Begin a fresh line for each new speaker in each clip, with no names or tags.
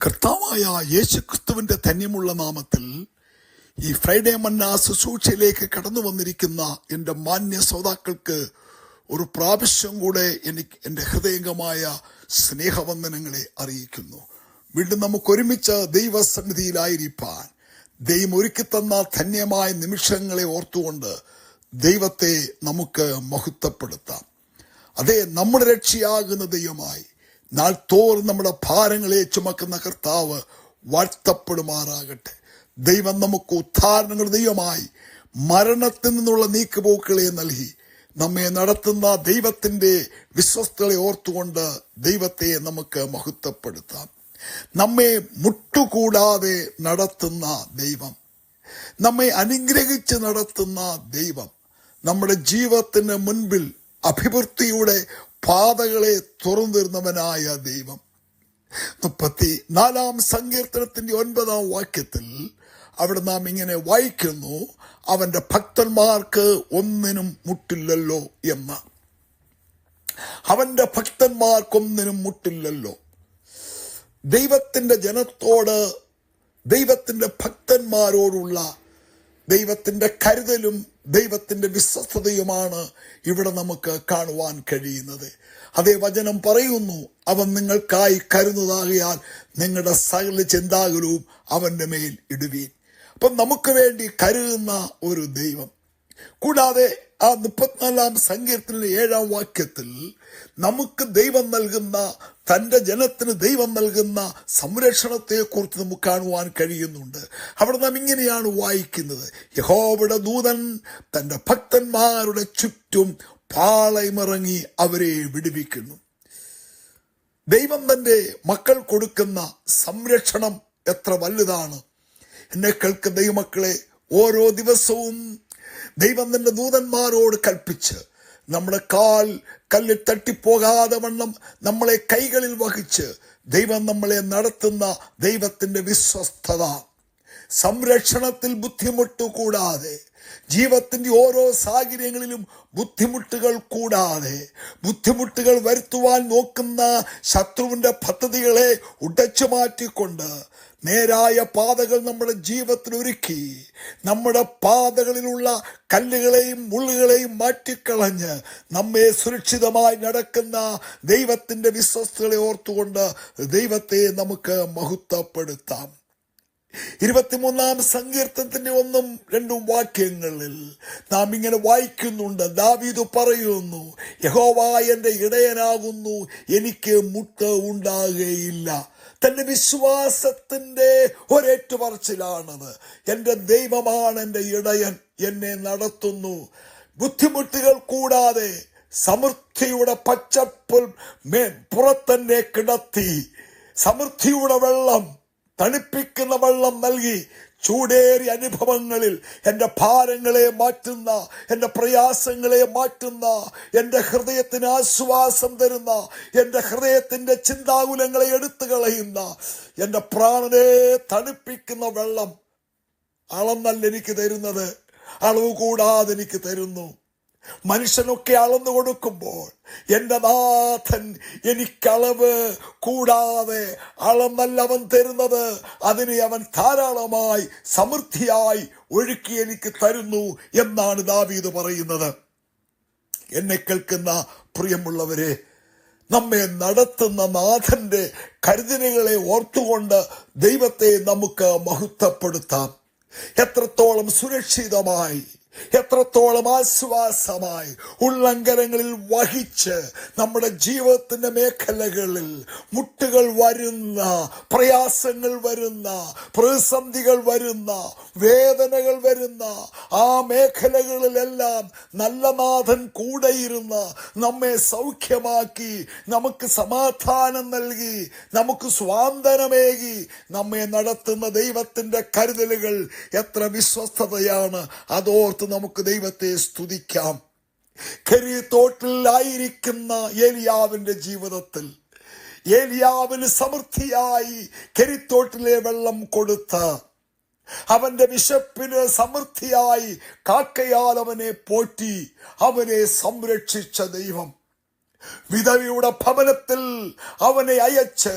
കർത്താവായ യേശുക്രിസ്തുവിന്റെ ധന്യമുള്ള നാമത്തിൽ ഈ ഫ്രൈഡേ മന്ന ശുശ്രൂഷയിലേക്ക് കടന്നു വന്നിരിക്കുന്ന എൻ്റെ മാന്യ ശ്രോതാക്കൾക്ക് ഒരു പ്രാവശ്യം കൂടെ എനിക്ക് എൻ്റെ ഹൃദയംഗമായ സ്നേഹവന്ദനങ്ങളെ അറിയിക്കുന്നു. വീണ്ടും നമുക്ക് ഒരുമിച്ച് ദൈവസന്നിധിയിലായിരിക്കാൻ ദൈവം ഒരുക്കി തന്ന ധന്യമായ നിമിഷങ്ങളെ ഓർത്തുകൊണ്ട് ദൈവത്തെ നമുക്ക് മഹത്വപ്പെടുത്താം. അതേ, നമ്മുടെ രക്ഷയാകുന്ന ദൈവമായി നാൾ തോറും നമ്മുടെ ഭാരങ്ങളെ ചുമക്കുന്ന കർത്താവ് വാഴ്ത്തപ്പെടുമാറാകട്ടെ. ദൈവം നമുക്ക് ഉദ്ധാരണങ്ങൾ ദൈവമായി മരണത്തിൽ നിന്നുള്ള നീക്കുപോക്കുകളെ നൽകി നമ്മെ നടത്തുന്ന ദൈവത്തിന്റെ വിശ്വസ്തകളെ ഓർത്തുകൊണ്ട് ദൈവത്തെ നമുക്ക് മഹത്വപ്പെടുത്താം. നമ്മെ മുട്ടുകൂടാതെ നടത്തുന്ന ദൈവം, നമ്മെ അനുഗ്രഹിച്ച് നടത്തുന്ന ദൈവം, നമ്മുടെ ജീവിതത്തിന് മുൻപിൽ അഭിവൃദ്ധിയുടെ പാതകളെ തുറന്നിരുന്നവനായ ദൈവം. 34 സങ്കീർത്തനത്തിന്റെ 9 വാക്യത്തിൽ അവിടെ നാം ഇങ്ങനെ വായിക്കുന്നു, അവന്റെ ഭക്തന്മാർക്ക് ഒന്നിനും മുട്ടില്ലല്ലോ എന്ന്. അവന്റെ ഭക്തന്മാർക്കൊന്നിനും മുട്ടില്ലല്ലോ. ദൈവത്തിന്റെ ജനത്തോട്, ദൈവത്തിന്റെ ഭക്തന്മാരോടുള്ള ദൈവത്തിന്റെ കരുതലും ദൈവത്തിന്റെ വിശ്വസ്തതയുമാണ് ഇവിടെ നമുക്ക് കാണുവാൻ കഴിയുന്നത്. അതേ വചനം പറയുന്നു, അവൻ നിങ്ങൾക്കായി കരുതുന്നതാകയാൽ നിങ്ങളുടെ സകല ചിന്താകുലവും അവന്റെ മേൽ ഇടുവീൻ. അപ്പം നമുക്ക് വേണ്ടി കരുതുന്ന ഒരു ദൈവം. കൂടാതെ ആ 34 സങ്കീർത്തനത്തിലെ 7 വാക്യത്തിൽ നമുക്ക് ദൈവം നൽകുന്ന, തന്റെ ജനത്തിന് ദൈവം നൽകുന്ന സംരക്ഷണത്തെ കുറിച്ച് നമുക്ക് കാണുവാൻ കഴിയുന്നുണ്ട്. അവിടെ നാം ഇങ്ങനെയാണ് വായിക്കുന്നത്, യഹോവയുടെ ദൂതൻ തന്റെ ഭക്തന്മാരുടെ ചുറ്റും പാളയമിറങ്ങി അവരെ വിടുവിക്കുന്നു. ദൈവം തന്റെ മക്കൾ കൊടുക്കുന്ന സംരക്ഷണം എത്ര വലുതാണ്. എന്നെ കേൾക്കുന്ന ദൈവമക്കളെ, ഓരോ ദിവസവും ദൈവം തന്റെ ദൂതന്മാരോട് കൽപ്പിച്ച് നമ്മുടെ കല്ലിൽ തട്ടിപ്പോകാതെ വണ്ണം നമ്മളെ കൈകളിൽ വഹിച്ച് ദൈവം നമ്മളെ നടത്തുന്ന ദൈവത്തിന്റെ വിശ്വസ്തത, സംരക്ഷണത്തിൽ ബുദ്ധിമുട്ട് കൂടാതെ, ജീവിതത്തിന്റെ ഓരോ സാഹചര്യങ്ങളിലും ബുദ്ധിമുട്ടുകൾ കൂടാതെ, ബുദ്ധിമുട്ടുകൾ വരുത്തുവാൻ നോക്കുന്ന ശത്രുവിന്റെ പദ്ധതികളെ ഉടച്ചു മാറ്റിക്കൊണ്ട് നേരായ പാതകൾ നമ്മുടെ ജീവിതത്തിൽ ഒരുക്കി, നമ്മുടെ പാതകളിലുള്ള കല്ലുകളെയും മുള്ളുകളെയും മാറ്റിക്കളഞ്ഞ് നമ്മെ സുരക്ഷിതമായി നടക്കുന്ന ദൈവത്തിന്റെ വിശ്വസ്തകളെ ഓർത്തുകൊണ്ട് ദൈവത്തെ നമുക്ക് മഹത്വപ്പെടുത്താം. 23 സങ്കീർത്തനത്തിന്റെ 1-2 വാക്യങ്ങളിൽ നാം ഇങ്ങനെ വായിക്കുന്നുണ്ട്. ദാവീദ് പറയുന്നു, യഹോവ എന്റെ ഇടയനാകുന്നു, എനിക്ക് മുട്ട് ഉണ്ടാകുകയില്ല. തന്റെ വിശ്വാസത്തിന്റെ ഒരേറ്റുപറച്ചിലാണത്. എന്റെ ദൈവമാണ് എന്റെ ഇടയൻ, എന്നെ നടത്തുന്നു. ബുദ്ധിമുട്ടുകൾ കൂടാതെ സമൃദ്ധിയുടെ പച്ചപ്പുൽ പുറത്തെന്നെ കിടത്തി, സമൃദ്ധിയുടെ വെള്ളം, തണുപ്പിക്കുന്ന വെള്ളം നൽകി, ചൂടേറിയ അനുഭവങ്ങളിൽ എൻ്റെ ഭാരങ്ങളെ മാറ്റുന്ന, എൻ്റെ പ്രയാസങ്ങളെ മാറ്റുന്ന, എൻ്റെ ഹൃദയത്തിന് ആശ്വാസം തരുന്ന, എൻ്റെ ഹൃദയത്തിൻ്റെ ചിന്താകുലങ്ങളെ എടുത്തു കളയുന്ന, എൻ്റെ പ്രാണനെ തണുപ്പിക്കുന്ന വെള്ളം അളന്നല്ല എനിക്ക് തരുന്നത്, അളവ് കൂടാതെ എനിക്ക് തരുന്നു. മനുഷ്യനൊക്കെ അളന്നു കൊടുക്കുമ്പോൾ എന്റെ നാഥൻ എനിക്കളവ് കൂടാതെ അളന്നല്ല അവൻ തരുന്നത്, അതിനെ അവൻ ധാരാളമായി സമൃദ്ധിയായി ഒഴുക്കി എനിക്ക് തരുന്നു എന്നാണ് ദാവീദ് പറയുന്നത്. എന്നെ കേൾക്കുന്ന പ്രിയമുള്ളവരെ, നമ്മെ നടത്തുന്ന നാഥന്റെ കരുതലുകളെ ഓർത്തുകൊണ്ട് ദൈവത്തെ നമുക്ക് മഹത്വപ്പെടുത്താം. എത്രത്തോളം സുരക്ഷിതമായി, എത്രത്തോളം ആശ്വാസമായി ഉള്ളങ്കരങ്ങളിൽ വഹിച്ച് നമ്മുടെ ജീവിതത്തിന്റെ മേഖലകളിൽ മുട്ടുകൾ വരുന്ന, പ്രയാസങ്ങൾ വരുന്ന, പ്രതിസന്ധികൾ വരുന്ന, വേദനകൾ വരുന്ന ആ മേഖലകളിലെല്ലാം നല്ല നാഥൻ കൂടെയിരുന്ന് നമ്മെ സൗഖ്യമാക്കി, നമുക്ക് സമാധാനം നൽകി, നമുക്ക് സ്വാന്തനമേകി നമ്മെ നടത്തുന്ന ദൈവത്തിന്റെ കരുതലുകൾ എത്ര വിശ്വസ്തതയാണ്. അതോർത്ത് നമുക്ക് ദൈവത്തെ സ്തുതിക്കാം. കെരീത്തോട്ടിലായിരിക്കുന്ന ഏലിയാവിന്റെ ജീവിതത്തിൽ ഏലിയാവിന് സമൃദ്ധിയായി കെരീത്തോട്ടിലെ വെള്ളം കൊടുത്ത്, അവന്റെ വിശപ്പിന് സമൃദ്ധിയായി കാക്കയാൽ അവനെ പോറ്റി അവനെ സംരക്ഷിച്ച ദൈവം, വിധവയുടെ ഭവനത്തിൽ അവനെ അയച്ച്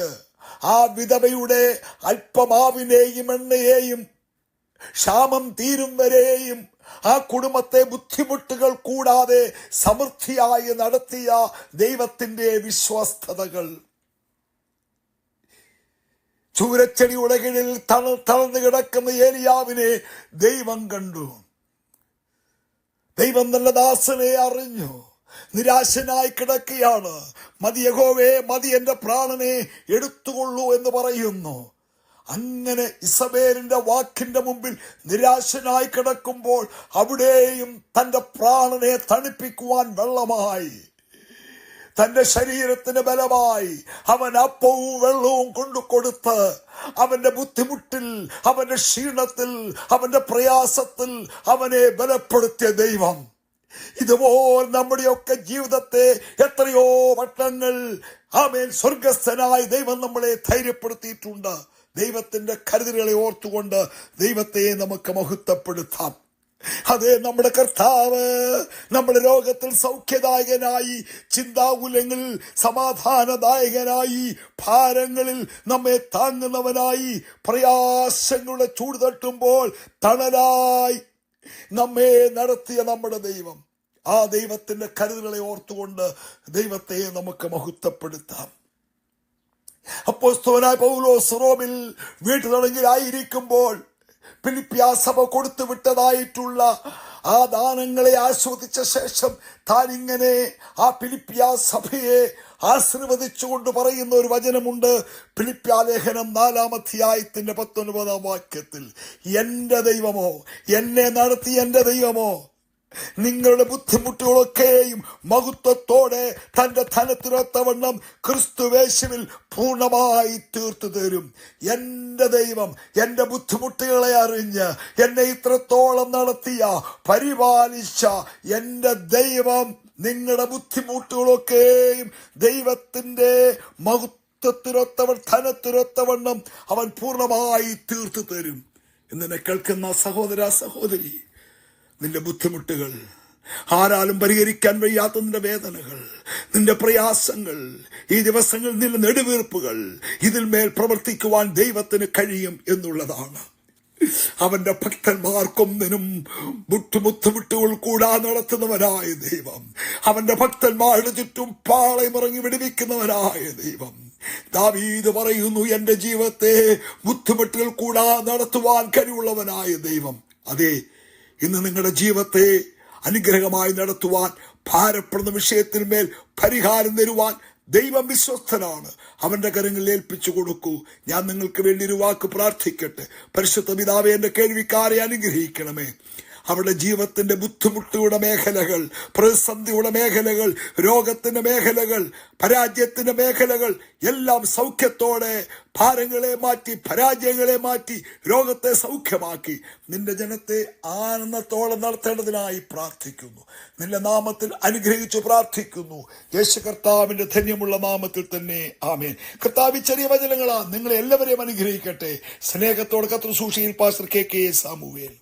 ആ വിധവയുടെ അല്പമാവിനെയും എണ്ണയെയും ക്ഷാമം തീരും വരെയും ആ കുടുംബത്തെ ബുദ്ധിമുട്ടുകൾ കൂടാതെ സമൃദ്ധിയായി നടത്തിയ ദൈവത്തിന്റെ വിശ്വസ്തതകൾ. ചൂരച്ചെടിയുടെ കീഴിൽ തളർന്നു കിടക്കുന്ന ഏലിയാവിനെ ദൈവം കണ്ടു. ദൈവം നല്ല ദാസനെ അറിഞ്ഞു. നിരാശനായി കിടക്കുകയാണ്. മതി യഹോവേ, മതി, എന്റെ പ്രാണനെ എടുത്തുകൊള്ളൂ എന്ന് പറയുന്നു. അങ്ങനെ ഇസബേലിന്റെ വാക്കിന്റെ മുമ്പിൽ നിരാശനായി കിടക്കുമ്പോൾ അവിടെയും തന്റെ പ്രാണനെ തണുപ്പിക്കുവാൻ വെള്ളമായി, തന്റെ ശരീരത്തിന് ബലമായി അവൻ അപ്പവും വെള്ളവും കൊണ്ടുകൊടുത്ത് അവന്റെ ബുദ്ധിമുട്ടിൽ, അവന്റെ ക്ഷീണത്തിൽ, അവന്റെ പ്രയാസത്തിൽ അവനെ ബലപ്പെടുത്തിയ ദൈവം ഇതുപോലെ നമ്മുടെയൊക്കെ ജീവിതത്തെ എത്രയോ വട്ടങ്ങൾ ആമേൻ സ്വർഗസ്ഥനായ ദൈവം നമ്മളെ ധൈര്യപ്പെടുത്തിയിട്ടുണ്ട്. ദൈവത്തിന്റെ കരുതലുകളെ ഓർത്തുകൊണ്ട് ദൈവത്തെ നമുക്ക് മഹത്വപ്പെടുത്താം. അതെ, നമ്മുടെ കർത്താവ് നമ്മുടെ രോഗത്തിൽ സൗഖ്യദായകനായി, ചിന്താകുലങ്ങളിൽ സമാധാനദായകനായി, ഭാരങ്ങളിൽ നമ്മെ താങ്ങുന്നവനായി, പ്രയാസങ്ങളുടെ ചൂട് തട്ടുമ്പോൾ തണലായി നമ്മെ നടത്തിയ നമ്മുടെ ദൈവം, ആ ദൈവത്തിന്റെ കരുതലുകളെ ഓർത്തുകൊണ്ട് ദൈവത്തെ നമുക്ക് മഹത്വപ്പെടുത്താം. അപ്പോസ്തലനായ പൗലോസ് റോമിൽ വീട്ടുതടങ്കിലായിരിക്കുമ്പോൾ ഫിലിപ്പിയ സഭ കൊടുത്തു വിട്ടതായിട്ടുള്ള ആ ദാനങ്ങളെ ആസ്വദിച്ച ശേഷം താൻ ഇങ്ങനെ ആ ഫിലിപ്പിയ സഭയെ ആശീർവദിച്ചുകൊണ്ട് പറയുന്ന ഒരു വചനമുണ്ട്. ഫിലിപ്പിയ ലേഖനം 4-ാം അധ്യായത്തിന്റെ 19-ാം വാക്യത്തിൽ, എന്റെ ദൈവമോ, എന്നെ നടത്തിയ എന്റെ ദൈവമോ നിങ്ങളുടെ ബുദ്ധിമുട്ടുകളൊക്കെയും മഹത്വത്തോടെ തന്റെ ധനത്തിനൊത്തവണ്ണം ക്രിസ്തുവേശുവിൽ പൂർണ്ണമായി തീർത്തു തരും. എന്റെ ദൈവം എന്റെ ബുദ്ധിമുട്ടുകളെ അറിഞ്ഞ് എന്നെ ഇത്രത്തോളം നടത്തിയ, പരിപാലിച്ച എന്റെ ദൈവം നിങ്ങളുടെ ബുദ്ധിമുട്ടുകളൊക്കെയും ദൈവത്തിന്റെ ധനത്തിനൊത്തവണ്ണം അവൻ പൂർണ്ണമായി തീർത്തു തരും. എന്നെ കേൾക്കുന്ന സഹോദര സഹോദരി, നിന്റെ ബുദ്ധിമുട്ടുകൾ, ആരാലും പരിഹരിക്കാൻ വയ്യാത്ത നിന്റെ വേദനകൾ, നിന്റെ പ്രയാസങ്ങൾ, ഈ ദിവസങ്ങളിൽ നിന്റെ നെടുവീർപ്പുകൾ, ഇതിൽ മേൽ പ്രവർത്തിക്കുവാൻ ദൈവത്തിന് കഴിയും എന്നുള്ളതാണ്. അവന്റെ ഭക്തന്മാർക്കൊന്നിനും ബുദ്ധിമുട്ടുകൾ കൂടാ നടത്തുന്നവനായ ദൈവം, അവന്റെ ഭക്തന്മാരുടെ ചുറ്റും പാളയമിറങ്ങി വിടുവിക്കുന്നവനായ ദൈവം. ദാവീദ് പറയുന്നു, എന്റെ ജീവിതത്തെ ബുദ്ധിമുട്ടുകൾ കൂടാ നടത്തുവാൻ കഴിവുള്ളവനായ ദൈവം. അതെ, ഇന്ന് നിങ്ങളുടെ ജീവിതത്തെ അനുഗ്രഹമായി നടത്തുവാൻ, ഭാരപ്പെടുന്ന വിഷയത്തിന്മേൽ പരിഹാരം തരുവാൻ ദൈവം വിശ്വസ്തനാണ്. അവന്റെ കരങ്ങളിൽ ഏൽപ്പിച്ചു കൊടുക്കൂ. ഞാൻ നിങ്ങൾക്ക് വേണ്ടി ഒരു വാക്ക് പ്രാർത്ഥിക്കട്ടെ. പരിശുദ്ധ പിതാവേ, എന്റെ കേൾവിക്കാരെ അനുഗ്രഹിക്കണമേ. അവരുടെ ജീവിതത്തിന്റെ ബുദ്ധിമുട്ടുകളുടെ മേഖലകൾ, പ്രതിസന്ധിയുടെ മേഖലകൾ, രോഗത്തിന്റെ മേഖലകൾ, പരാജയത്തിന്റെ മേഖലകൾ എല്ലാം സൗഖ്യത്തോടെ ഭാരങ്ങളെ മാറ്റി, പരാജയങ്ങളെ മാറ്റി, രോഗത്തെ സൗഖ്യമാക്കി നിന്റെ ജനത്തെ ആനന്ദത്തോടെ നടത്തേണ്ടതിനായി പ്രാർത്ഥിക്കുന്നു. നിന്റെ നാമത്തിൽ അനുഗ്രഹിച്ചു പ്രാർത്ഥിക്കുന്നു. യേശു കർത്താവിന്റെ ധന്യമുള്ള നാമത്തിൽ തന്നെ ആമേൻ. കർത്താവ് ചെറിയ വചനങ്ങളാ നിങ്ങളെ എല്ലാവരെയും അനുഗ്രഹിക്കട്ടെ. സ്നേഹത്തോടെ കർത്തൃ സൂക്ഷിയിൽ പാസ്റ്റർ കെ സാമുവേൽ.